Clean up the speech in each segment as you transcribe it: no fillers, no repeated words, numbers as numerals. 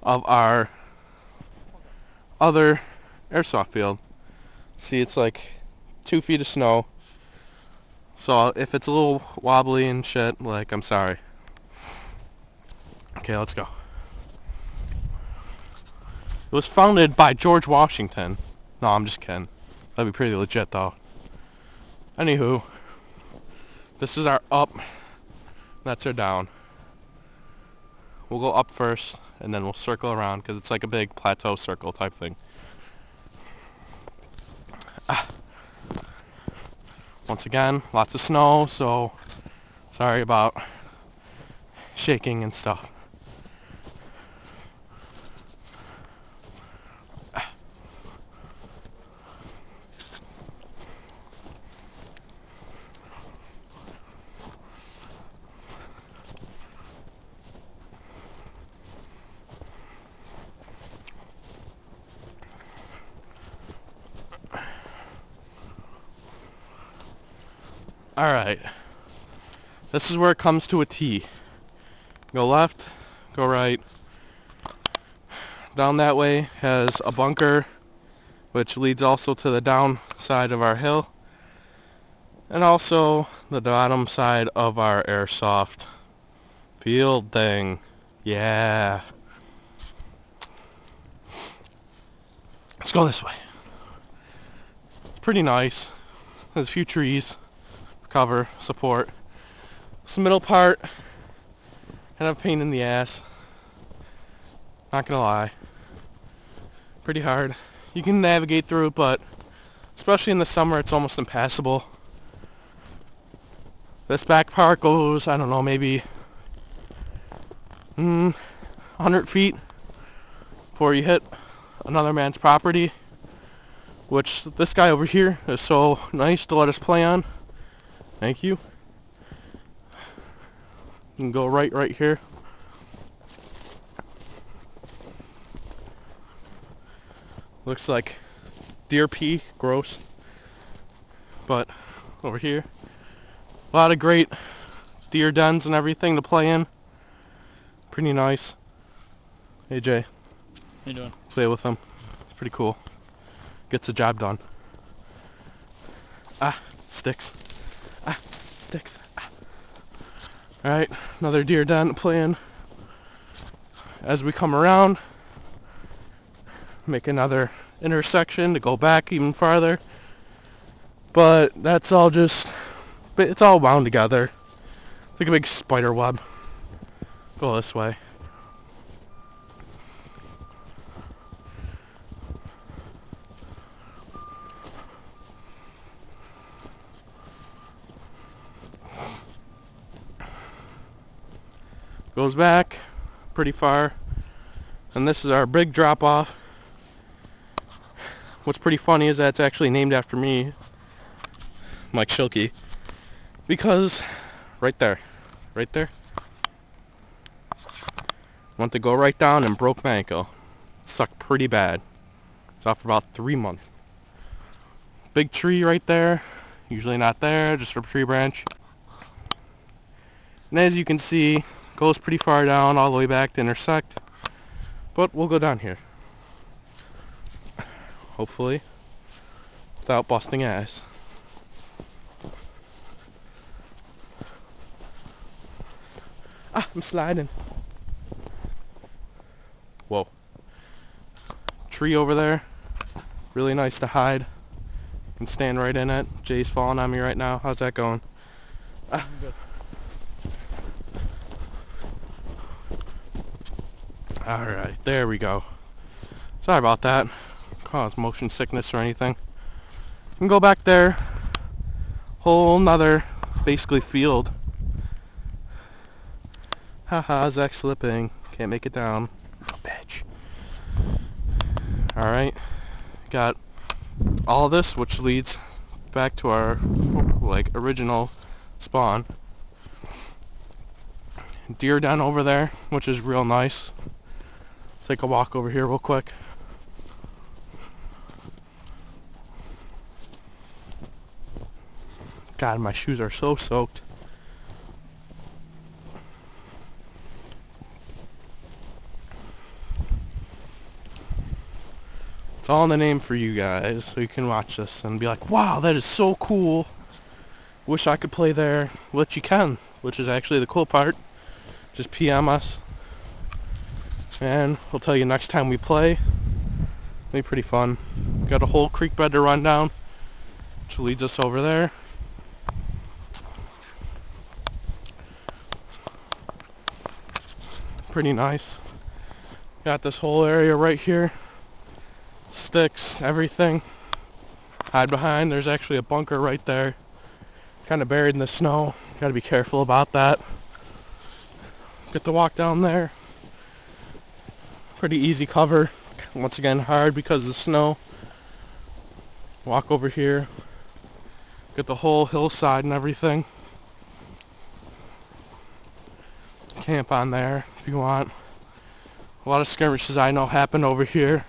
of our other airsoft field. See, it's like 2 feet of snow. So if it's a little wobbly and shit, like, I'm sorry. Okay, let's go. It was founded by George Washington. No, I'm just kidding. That'd be pretty legit, though. Anywho, this is our up. That's our down. We'll go up first, and then we'll circle around, because it's like a big plateau circle type thing. Once again, lots of snow, so sorry about shaking and stuff. Alright, this is where it comes to a T. Go left, go right. Down that way has a bunker, which leads also to the down side of our hill, and also the bottom side of our airsoft field thing. Yeah. Let's go this way. It's pretty nice. There's a few trees, cover, support. This middle part, kind of a pain in the ass. Not gonna lie. Pretty hard. You can navigate through it, but especially in the summer, it's almost impassable. This back part goes, I don't know, maybe 100 feet before you hit another man's property, which this guy over here is so nice to let us play on. Thank you. You can go right here. Looks like deer pee, gross. But over here, a lot of great deer dens and everything to play in. Pretty nice. Hey Jay. How you doing? Play with them. It's pretty cool. Gets the job done. Sticks. Sticks. Alright, another deer den to play in. As we come around, make another intersection to go back even farther. But that's all just, it's all wound together. It's like a big spider web. Go this way. Goes back pretty far. And this is our big drop off. What's pretty funny is that it's actually named after me, Mike Schilke, because right there, went to go right down and broke my ankle. It sucked pretty bad. It's off for about 3 months. Big tree right there, usually not there, just a tree branch. And as you can see, goes pretty far down all the way back to intersect, but we'll go down here. Hopefully, without busting ass. I'm sliding. Whoa. Tree over there. Really nice to hide. You can stand right in it. Jay's falling on me right now. How's that going? Good. Alright, there we go. Sorry about that. Cause motion sickness or anything. You can go back there. Whole nother, basically, field. Haha, Zach slipping. Can't make it down. Oh, bitch. Alright. Got all this, which leads back to our, like, original spawn. Deer den over there, which is real nice. Take a walk over here real quick. God, my shoes are so soaked. It's all in the name for you guys, so you can watch this and be like, wow, that is so cool. Wish I could play there, which you can, which is actually the cool part. Just PM us, and we'll tell you next time we play. It'll be pretty fun. Got a whole creek bed to run down, which leads us over there. Pretty nice. Got this whole area right here. Sticks, everything. Hide behind. There's actually a bunker right there. Kind of buried in the snow. Got to be careful about that. Get to walk down there. Pretty easy cover. Once again, hard because of the snow. Walk over here. Get the whole hillside and everything. Camp on there if you want. A lot of skirmishes I know happen over here.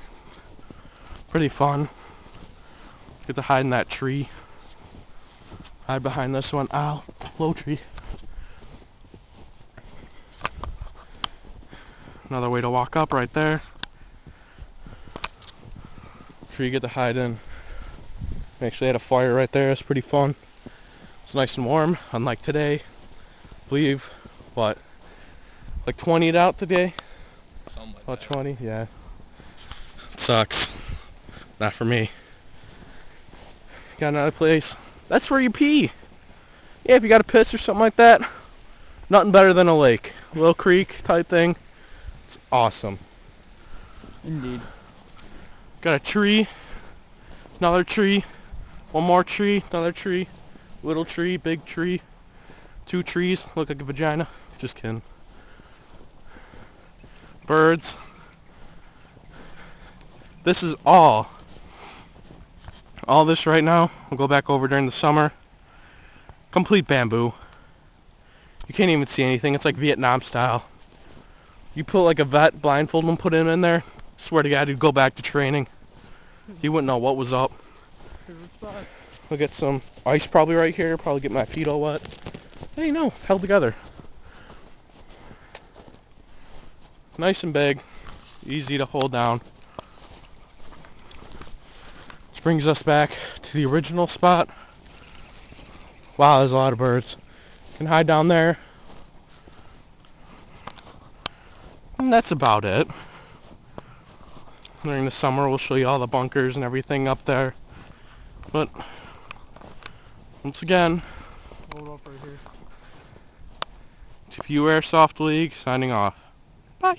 Pretty fun. Get to hide in that tree. Hide behind this one. Ow, low tree. Another way to walk up right there. Tree you get to hide in. We actually had a fire right there. It's pretty fun. It's nice and warm, unlike today. I believe, what, like 20 out today? Something like About that. 20, yeah. It sucks. Not for me. Got another place. That's where you pee. Yeah, if you got to piss or something like that, nothing better than a lake. Little creek type thing. It's awesome. Indeed. Got a tree, another tree, one more tree, another tree, little tree, big tree, 2 trees, look like a vagina. Just kidding. Birds. This is all this right now. We'll go back over during the summer. Complete bamboo. You can't even see anything. It's like Vietnam style. You put like a vet, blindfold him, put him in there. Swear to God, he'd go back to training. He wouldn't know what was up. We'll get some ice probably right here. Probably get my feet all wet. Hey, no, held together. Nice and big. Easy to hold down. This brings us back to the original spot. Wow, there's a lot of birds. You can hide down there. And that's about it. During the summer, we'll show you all the bunkers and everything up there. But, once again, Hold up right here. Depew Airsoft League signing off. Bye.